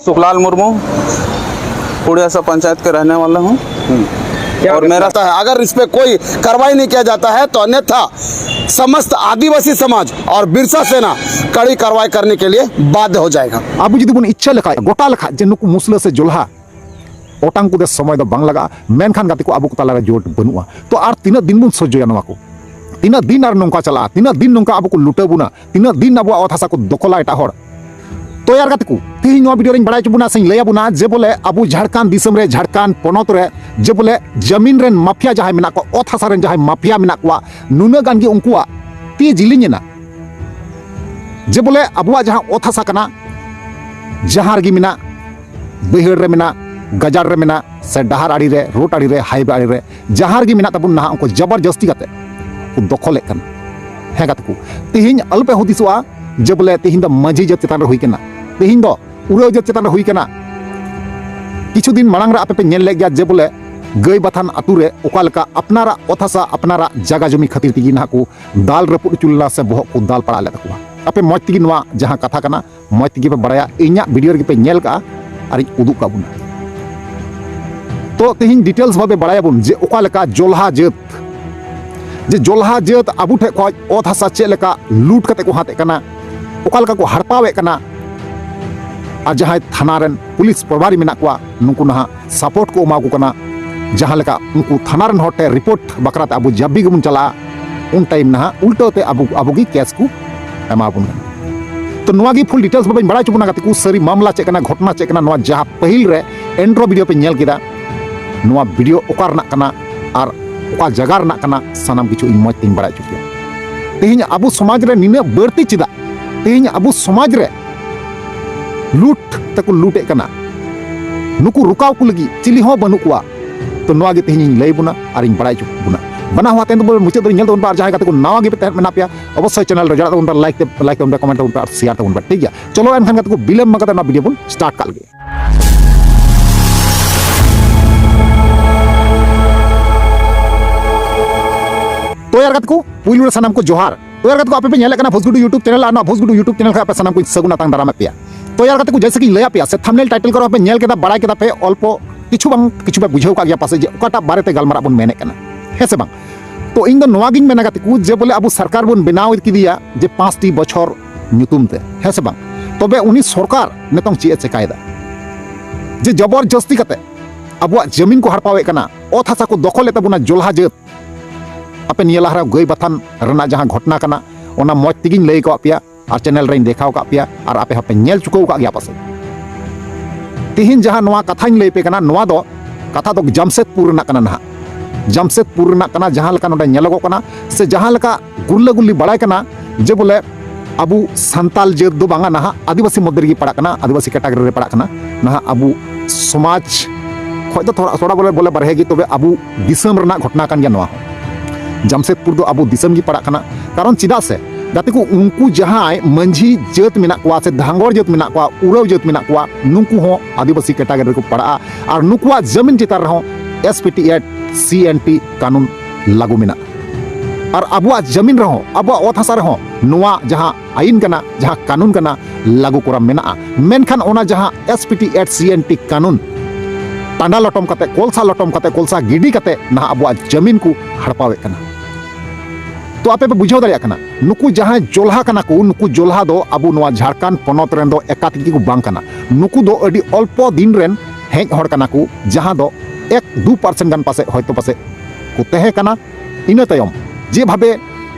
सुखलाल मुर्मू उड़ियासा पंचायत के रहने वाला हूँ। और मेरा है अगर इस पे कोई कार्रवाई नहीं किया जाता है तो अन्यथा समस्त आदिवासी समाज और बिरसा सेना कड़ी कार्रवाई करने के लिए बाध्य हो जाएगा। अब जुदी बन इच्छा लेखा गोटा लेखा जे नुकु मुसला से जोल्हा ओटांग को दे समय दो बांग लगा मेनखान गाती को अब को ताला जोट बनुआ तो आर तीना दिन बुन सज्जया नवा को तीना दिन आर नोंका चला तीना दिन नोंका अब को लुटा बुना तीना दिन अब अत हासा को दखला एटा हर तो यार गाती को तीन नवा वीडियो रिंग बड़ाई चुबुना से लैया बुना जे बोले अब झारखंड दिसम रे झारखंड पोनोत रे जे बोले जमीन रेन माफिया जहां मेना को अत हासा रेन जहां माफिया मेना को नुना गान गे उनकुआ ती जिलिना जे बोले अब जहां अत हासा कना जहां गे मेना बहर रे मेना गजार रे मेना से डहार आड़ी रे रोड आड़ी रे हाईवे आड़ी रे जहां गे मेना तबुन ना उनको जबरदस्ती करते को दखले कन हे गात को तिहिन अल्पे हुदिसवा जे बोले तिहिन द माझी जत चेतान रे हुई कना तिहिन दो उड़ो जत चेतान रे हुई कना किछु दिन मांग रे आपे नेल ले गया जे बोले गई बाथान अतु रे ओकालका अपनारा अथासा अपनारा जगह जमी खातिर तिगी ना को दाल रपुट चुल्ला से बहक को दाल पड़ा ले तकवा आपे मज तिगी नवा जहां कथा कना मज तिगी पे बड़ाया इन्या वीडियो रे पे नेल का और उदुक का बुना तो तिहिन डिटेल्स भाबे बड़ाया बुन जे ओकालका जोल्हा जत जे जोल्हा जत आबू ठे खoj अत हासा चे लेका लूट कते को हाते कना ओकालका को हड़पावे कना आ जहां थाना रेन पुलिस प्रभारी मेना को नुकु ना सपोर्ट को एमा को कना जहां लेका उनको थाना रेन होटे रिपोर्ट बकराते अब जब भी गुम चला उन टाइम ना उल्टोते अब की केस को एमा बुन तो नवा की फुल डिटेल्स बाबा बड़ा चुबना गाते को सरी मामला चे कना घटना चे कना नवा जहां पहिल रे एंड्रो वीडियो पे नेल किदा नवा वीडियो ओकार ना कना और ओका जगह रना कना सनाम किछु इन मज तीन बड़ा चुकिया तेहिन अबु समाज रे निने बर्ती चिदा तेहिन अबु समाज रे लूट तक लूटे कना नुकु रुकाव को लगी चिली हो बनु कुआ तो नवा गे तेहिन लई बुना और इन बड़ा चुक बुना बना हुआ तेन तो मुचे तो नेल दोन बार जहां गाते को नवा गे पे मेना पे अवश्य चैनल रे जरा तो उन पर लाइक तो उन पर कमेंट उन पर शेयर तो उन पर ठीक है चलो एनखान गाते को बिलम मगत ना वीडियो बुन स्टार्ट कर गे तो यार को पुइलु सनाम को जोहार तो यार को आपे पे नेले कना भोजगुडू यूट्यूब चैनल आना भोजगुडू यूट्यूब चैनल का आपे सनाम को सगुना तांग दाराम पे तो यार को जैसे कि लया पे से थंबनेल टाइटल करो आपे नेल केदा बड़ा केदा पे अल्पो किछु पे बुझाव का गया पासे जे ओकाटा बारे ते गलमारा बन मेने कना हे से बांग तो इन द नवा गिन मेना गाते को जे बोले अब सरकार बन बनाव किदिया जे 5टी बछर नुतुम ते हे से बांग तबे उनी सरकार नेतंग ची चेकायदा जे जबरदस्ती कते अब जमीन को हड़पावे कना अत हासा को दखल लेता बुना जोल्हा जत आपे निया लहरा गई बाथान रना जहां घटना कना ओना मज तिगिन लई को पिया और चैनल रेन देखाव का पिया और आपे हपे नेल चुकाव का गया पासे तिहिन जहां नवा कथा लई पे कना नवा दो कथा दो जमशेदपुर ना कना ना जमशेदपुर ना कना जहां लका नोडे नेलगो कना से जहां लका गुल्ला गुल्ली बड़ाय कना जे बोले अबु संताल जत दो बांगा ना आदिवासी मध्य पड़ा कना आदिवासी कैटेगरी रे पड़ा कना ना अबु समाज खय तो थोड़ा बोले बरहेगी तबे अबु दिसम रना घटना कान गया नवा जमशेदपुर दो अबु दिसम की पड़ा कना कारण चिदा से गाते को उनको जहां मंझी जत मेना को से धांगोर जत मेना को उड़व जत मेना को नुकु हो आदिवासी कैटेगरी को पड़ा और नुकुआ जमीन चितार रहो SPT एक्ट CNT कानून लागू मेना और अबुआ जमीन रहो अबुआ अत हासा रहो नवा जहां आईन कना जहां कानून कना लागू करा मेना मेनखान ओना जहां SPT एक्ट CNT कानून टांडा लटम कते कोलसा गिडी कते ना अबुआ जमीन को हड़पावे कना तो आपे पे बुझाव दाड़िया कना नुकु जहां जोल्हा कना को नुकु जोल्हा दो अबु नवा झारखंड पोनोत रेन दो एकातिकी को बांग कना नुकु दो अडी अल्प दिन रेन हेज हड़ कना को जहां दो 1-2% गान पासे होयतो पासे को तहे कना इना तयम जे भाबे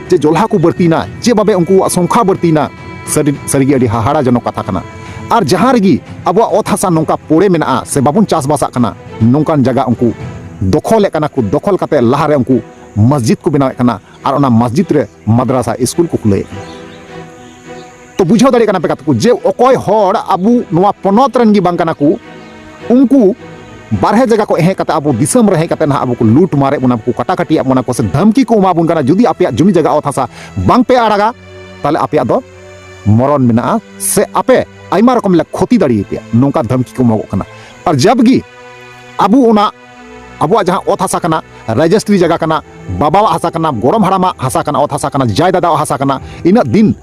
जे जोल्हा को बर्तीना जे भाबे उनको संख्या बर्तीना सरीगी अडी हाहाड़ा जनो कथा कना और जहां रगी अब अत हासा नौका पोड़े मेना से बाबुन चासबासा कना नौकान जगह उनको दखल कना को दखल कते लहारे उनको मस्जिद को बनावे कना और ओना मस्जिद रे मद्रासा स्कूल को खुले तो बुझाव दाड़े कना पे कत को जे ओकोय होड़ अबु नवा पोनोत रन गी बांग कना को उनको बारहे जगह को हे कते अबु दिसम रहे कते ना अबु को लूट मारे उना को कटाकटी अपना को से धमकी को एमा बुन कना जुदी आपे जमी जगह अत हासा बांग पे आड़ागा ताले आपे दो मरण मेना से आपे आइमा रकम ले क्षति दाड़ी पे नौका धमकी को एमागो कना और जबगी अबु ओना अबुआ जहां अत हासा कना रजिस्ट्री जगह कना बाबा हासा कना गोरम हरामा हासा कना अत हासा कना जाय दादा हासा कना इन दिन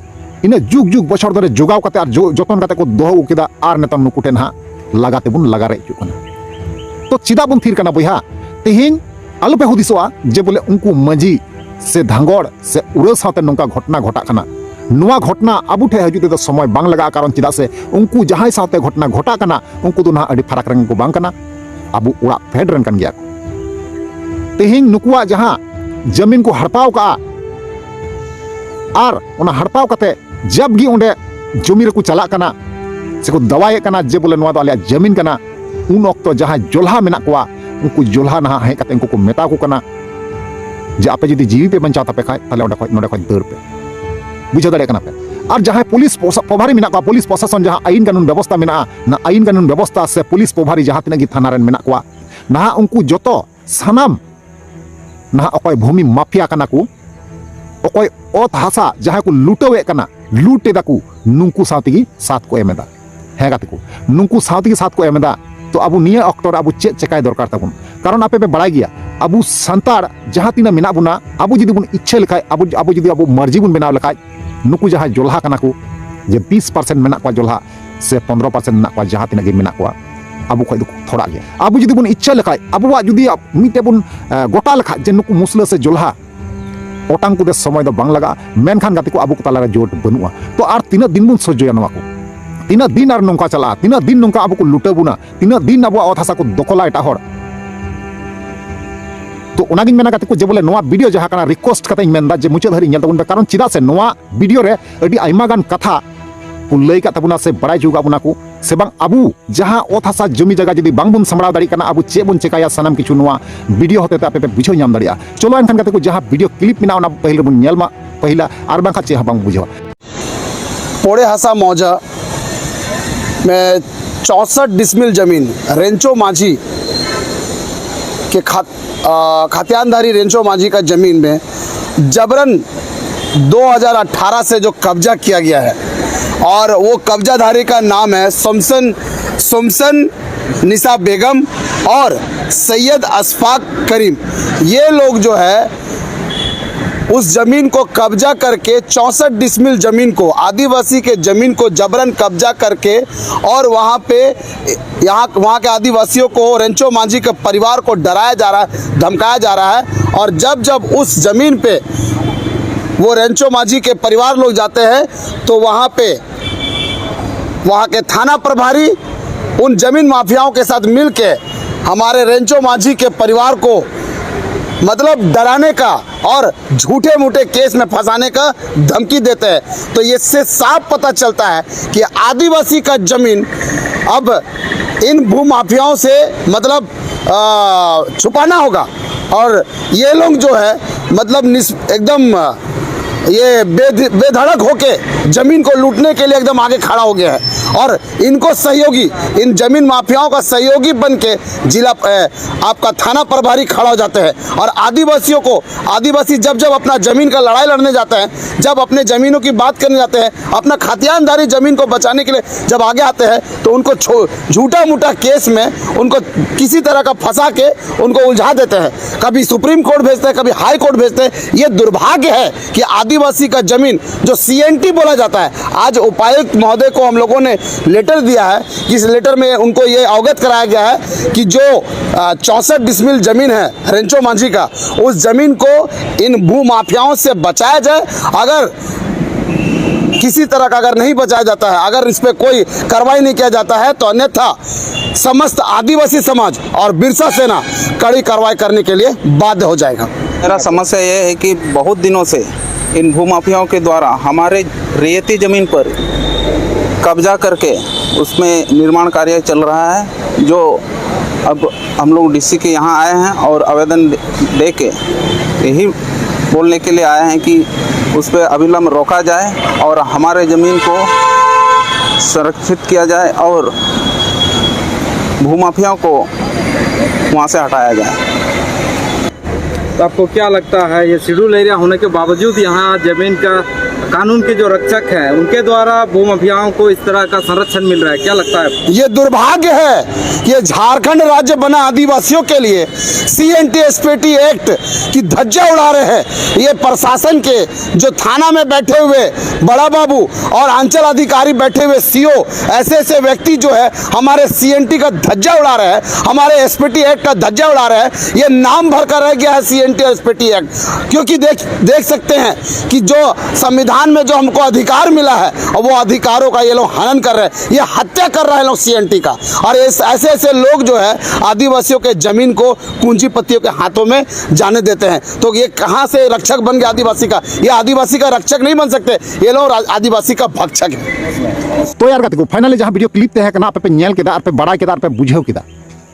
इन जुग जुग बछर धरे जोगाव कते और जतन कते को दोहो केदा और नेतन नुकुटे ना लगाते बुन लगा रे चुकना तो चिदा बुन थीर कना बया तेहिं आलु पे हुदिसोआ जे बोले उनको मजी से धांगड़ से उड़ा साथे नोंका घटना घटा कना नुआ घटना आबू ठे हजु तो समय बांग लगा कारण चिदा से उनको जहां साथे घटना घटा कना उनको तो ना अड़ी फरक रंग को बांग कना आबू उड़ा फेड रन कन गया तेहिं नुकुआ जहां जमीन को हड़पाव का आर उना हड़पाव कते जब गी उंडे जमी रे को चला कना से को दवाए कना जे बोले नुआ दो आले जमीन कना उन वक्त जहां जोल्हा मेना कोआ उनको जोल्हा ना हे कते उनको को मेता को कना जे आपे जदी जीवी पे बंचा तापे खाय ताले ओंडे खय दर पे बुझा दाड़े कना पे और जहां पुलिस पोभारी मेना को पुलिस प्रशासन जहां आईन कानून व्यवस्था मेना ना आईन कानून व्यवस्था से पुलिस पोभारी जहां तिना गी थाना रेन मेना को ना उनको जतो सानाम ना अकय भूमि माफिया कना को अकय ओत हासा जहां को लुटवे कना लूटे दाकू नुंकू साथी साथ को एमेदा हे गाते को नुंकू साथी साथ को एमेदा तो अब निया अक्टर अब चे चेकाय दरकार ताबुन कारण आपे पे बड़ा गया अब संतार जहां तिना मेना बुना अब जदी बुन इच्छा लेखाय अब जदी अब मर्जी बुन बनाव लेखाय नुकू जहां जोल्हा कना को जे 20% मेना को जोल्हा से 15% मेना को जहां तिना गे मेना को अब खय थोड़ा गया अब जदी बुन इच्छा लेखाय अब जदी मिटे बुन गोटा लेखाय जे नुकू मुसला से जोल्हा ओटांग को दे समय दो बांग लगा मेनखान गाते को अब को ताला जोट बनुआ तो आर तीना दिन बुन सज्जया नवा को तीना दिन आर नोंका चला तीना दिन नोंका अब को लुटबुना तीना दिन अब अत हासा को दखला एटा हर तो उनागिन मेना गाते को जे बोले नोआ वीडियो जहां काना रिक्वेस्ट कते मेनदा जे मुचाद हरि नेल तबुन कारण चिदा से नोआ वीडियो रे अडी आइमा गान कथा को लई का तबुना से बड़ाई जुगा बुना को से बांग अबू जहां अत हासा जमी जगह जदी बांग बुन समराव दाड़ी काना अबू चे बुन चेकाया सनम किछु नोआ वीडियो होते ते आपे पे बुझो नाम दाड़िया चलो एनखान गाते को जहां वीडियो क्लिप मेना ओना पहिले बुन नेलमा पहिला आर बांखा चे बांग बुझो पोड़े हासा मौजा में 64 डिसमिल जमीन रेंचो माझी के खातियानधारी रेंचो माझी का जमीन में जबरन 2018 से जो कब्जा किया गया है और वो कब्जाधारी का नाम है सुमसन निसा बेगम और सैयद अशफाक करीम। ये लोग जो है उस जमीन को कब्जा करके 64 डिसमिल जमीन को आदिवासी के जमीन को जबरन कब्जा करके और वहाँ के आदिवासियों को रेंचो माझी के परिवार को डराया जा रहा है, धमकाया जा रहा है। और जब उस जमीन पे वो रेंचो माझी के परिवार लोग जाते हैं तो वहाँ के थाना प्रभारी उन जमीन माफियाओं के साथ मिल के हमारे रेंचो माझी के परिवार को मतलब डराने का और झूठे मूठे केस में फंसाने का धमकी देते हैं। तो इससे साफ पता चलता है कि आदिवासी का जमीन अब इन भूमाफियाओं से मतलब छुपाना होगा और ये लोग जो है मतलब एकदम ये बेधड़क होके जमीन को लूटने के लिए एकदम आगे खड़ा हो गया है और इनको सहयोगी इन जमीन माफियाओं का सहयोगी बन के जिला आपका थाना प्रभारी खड़ा हो जाते हैं। और आदिवासी जब अपना जमीन का लड़ाई लड़ने जाते हैं, जब अपने जमीनों की बात करने जाते हैं, अपना खातियानदारी जमीन को बचाने के लिए जब आगे आते हैं तो उनको झूठा मूठा केस में उनको किसी तरह का फंसा के उनको उलझा देते हैं। कभी सुप्रीम कोर्ट भेजते हैं, कभी हाई कोर्ट भेजते हैं। ये दुर्भाग्य है कि आदिवासी का जमीन जो CNT बोला जाता है, आज उपायुक्त महोदय को हम लोगों ने लेटर दिया है कि इस लेटर में उनको ये अवगत कराया गया है कि जो 64 डिसमिल जमीन है रेंचो माझी का, उस जमीन को इन भू माफियाओं से बचाया जाए। अगर किसी तरह का अगर नहीं बचाया जाता है, अगर इस पर कोई कार्रवाई नहीं किया जाता है तो अन्यथा समस्त आदिवासी समाज और बिरसा सेना कड़ी कार्रवाई करने के लिए बाध्य हो जाएगा। मेरा समस्या ये है कि बहुत दिनों से इन भूमाफियाओं के द्वारा हमारे रेती ज़मीन पर कब्जा करके उसमें निर्माण कार्य चल रहा है, जो अब हम लोग DC के यहाँ आए हैं और आवेदन दे के यही बोलने के लिए आए हैं कि उस पर अविलंब रोका जाए और हमारे ज़मीन को संरक्षित किया जाए और भूमाफियाओं को वहाँ से हटाया जाए। तो आपको क्या लगता है ये शेड्यूल एरिया होने के बावजूद यहाँ ज़मीन का कानून के जो रक्षक हैं उनके द्वारा भूमाफियाओं को इस तरह का संरक्षण मिल रहा है, क्या लगता है? ये दुर्भाग्य है कि ये झारखंड राज्य बना आदिवासियों के लिए CNT SPT एक्ट की धज्जा उड़ा रहे हैं। ये प्रशासन के जो थाना में बैठे हुए बड़ा बाबू और अंचल अधिकारी बैठे हुए CO, ऐसे ऐसे व्यक्ति जो है हमारे CNT का धज्जा उड़ा रहे हैं, हमारे SPT एक्ट का धज्जा उड़ा रहे हैं। ये नाम भर कर रह गया है CNT SPT एक्ट, क्योंकि देख सकते हैं कि जो संविधान में जो हमको अधिकार मिला है और वो अधिकारों का ये लोग हनन कर रहे हैं, ये हत्या कर रहे हैं लोग CNT का। और ऐसे ऐसे लोग जो है आदिवासियों के जमीन को पूंजीपतियों के हाथों में जाने देते हैं। तो ये कहाँ से रक्षक बन गया आदिवासी का? ये आदिवासी का रक्षक नहीं बन सकते, ये लोग आदिवासी का भक्षक है। तो यार गाते को फाइनली जहाँ वीडियो क्लिप तहन कना पे नेल केदा पे बड़ा केदा पे बुझेव केदा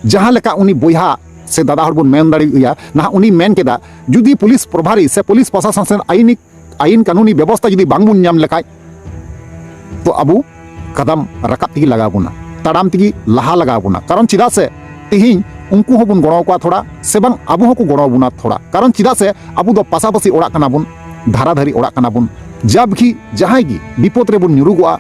जहाँ लेका उनी बोया से दादा हर बन मेन दाड़ी ना उनी मेन केदा जुदी पुलिस प्रभारी से पुलिस प्रशासन से आईन कानूनी व्यवस्था जुदी बांग बुन नाम लेखाय तो अबू कदम रकाब तगी लगा बुना ताड़ाम तगी लहा लगा बुना कारण चिदा से तिहिं उनको होबुन गड़ो को थोड़ा से बांग अबू होको गड़ो बुना थोड़ा कारण चिदा से अबू दो पासापासी ओड़ा कना बुन धाराधारी ओड़ा कना बुन जब कि जहां की विपद रे बुन निरुगोआ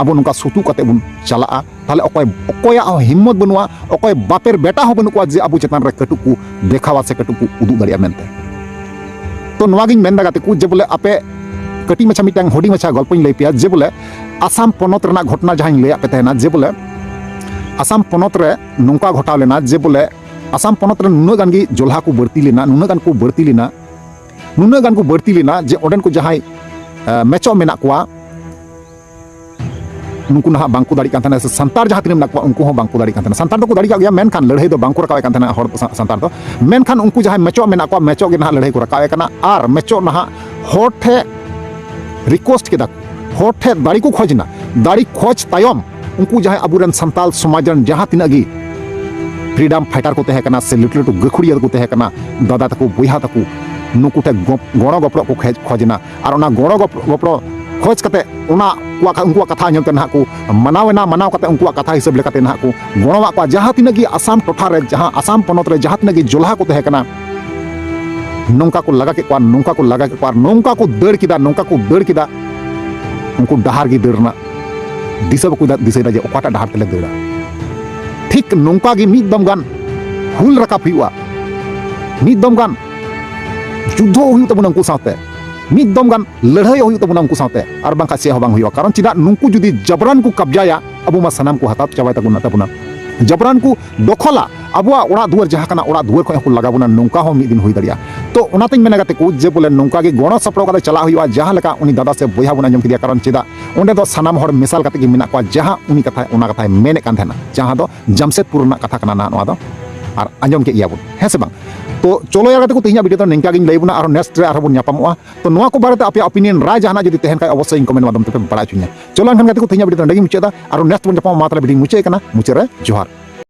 अब नुका सुतु कते बुन चला ताले अकोया हिम्मत बनुआ अकोय बापेर बेटा हो बनुआ जे अबू चेतन रे कटुकु देखावा से कटुकु उदु दाड़िया मेनते तो नवागिन मेन दागाते कु जे बोले आपे कटी मछा मिटांग होडी मछा गल्पኝ लई पिया जे बोले आसाम पनत रना घटना जहां लई आपे तहना जे बोले आसाम पनत रे नुका घटाव लेना जे बोले आसाम पनत रे नुना गान गी जोल्हा को बर्ती लेना नुना गान को बर्ती लेना जे ओडेन को जहां मेचो मेना कोआ नुकु ना बांको दाड़ी कान थाना संतार जहां तिन मेना उनको हो बांको दाड़ी कान थाना संतार दो दाड़ी का गया मेनखान लड़ाई दो बांको रकावे कान थाना हर संतार दो मेनखान उनको जहां मेचो मेना को मेचो गे ना लड़ाई को रकावे काना आर मेचो ना होठे रिक्वेस्ट केदा होठे दाड़ी को खोजना दाड़ी खोज तायम उनको जहां अबुरन संताल समाजन जहां तिनगी फ्रीडम फाइटर को तहे कना से लिटल टू गखुड़िया को तहे कना दादा तको बुया तको नुकु टे गणो गपड़ो को खोजना और ना गणो गपड़ो खोज कते उनको कथा आंजमते ना को मनाव कते उनको कथा हिसाब लेकाते ना को गणवा को जहां तिनगी आसाम टोठा रे जहां आसाम पनत रे जहां तिनगी जोल्हा को तहे कना नौका को लगा के नौका को लगा के नौका को दड़ किदा उनको डहार की दड़ना दिशा को दिशा जे ओकाटा डहार तेले दड़ा ठीक नौका की मिद दम गान हुल रकाब हुआ मिद दम गान युद्ध हुई तबना उनको साथे मिद दम गान लड़ाई हुई तबना उनको साथे और बांका से हबांग हुआ कारण चिदा नुंकु जुदी जबरान को कब्जाया अबु मा सनाम को हताब चाबाय तबना जबरान को दखला अबुआ ओड़ा दुआर जहां कना ओड़ा दुआर खय को लगाबना नौका हो मिद दिन हुई दड़िया तो ओनातिन मेना गाते को जे बोले नौका के गणो सपड़ो काते चला हुआ जहां लेका उनी दादा से बोया बना जम किदिया कारण चिदा ओंडे दो सनाम हर मिसाल काते के मिना को जहां उनी कथा ओना कथा मेने कान थाना जहां दो जमशेदपुर ना कथा कना ना नोआ दो और आंजम के इयाबुन है से बांग तो चलो यार तो तिहिया वीडियो तो निंका गिन लैबुना और नेक्स्ट रे आरो बुन ᱧᱟᱯᱟᱢᱚᱜᱼᱟ तो नोआ को बारे आपे ओपिनियन राय जहाना जदि तहन काय अवश्य कमेंट माध्यम ते बड़ा चुनिया चलो एनखान गाते को तिहिया वीडियो तो ndagi मुचेदा और नेक्स्ट बुन ᱧᱟᱯᱟᱢ मा तले वीडियो मुचे कना मुचे रे जोहार।